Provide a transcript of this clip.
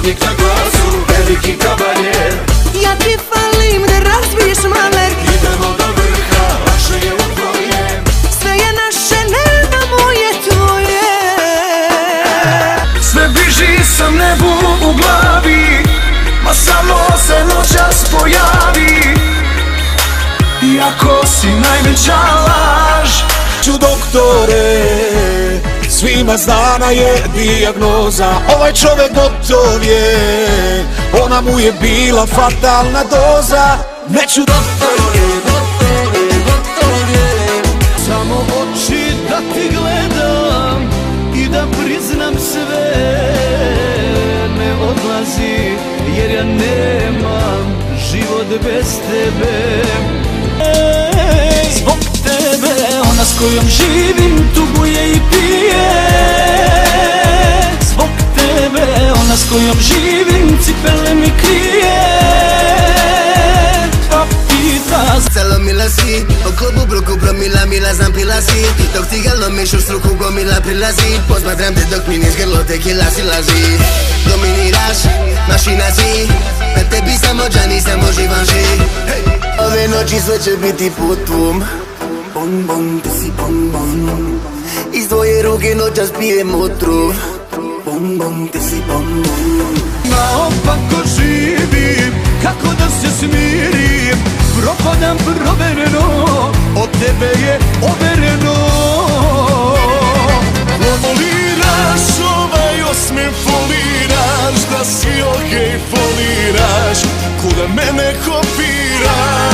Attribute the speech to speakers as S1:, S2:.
S1: Čovjek na glasu, veliki kavaljer.
S2: Ja ti falim da razbiješ maler.
S1: Idemo do vrha, lakše je u tvoje.
S2: Sve je naše, ne da moje tvoje.
S3: Sve bliži sam nebu u glavi, ma samo se noćas pojavi. Iako si najveća laž.
S4: Ću doktore, svima znana je dijagnoza. Ovaj čovek gotov je, ona mu je bila fatalna doza. Neću doktore, doktore, doktore.
S5: Samo oči da ti gledam i da priznam sve. Ne odlazi jer ja nemam život bez tebe. Zbog tebe ona s kojom živim tuguje i pije. Zbog tebe ona s kojom živim cipele mi krije. Pa pita
S6: Celo mila si, o klubu bruku promila, mila zampila si. Dok ti ga lomiš u struku gomila prilazi. Posmatram te dok miniš grlo tekila si laži. Dominiraš, mašina si. Na tebi samo džani, samo živanži. Ove noći sve će biti putum. Bon bon, ti si bon bon. Iz tvoje ruke noćas pijem otrov. Bon bon, ti si bon bon.
S5: naopako živim, kako da se smirim. Propadam provereno, od tebe je overeno.
S3: Foliraš ovaj osmeh, foliraš da si okej, foliraš kuda mene kopiraš.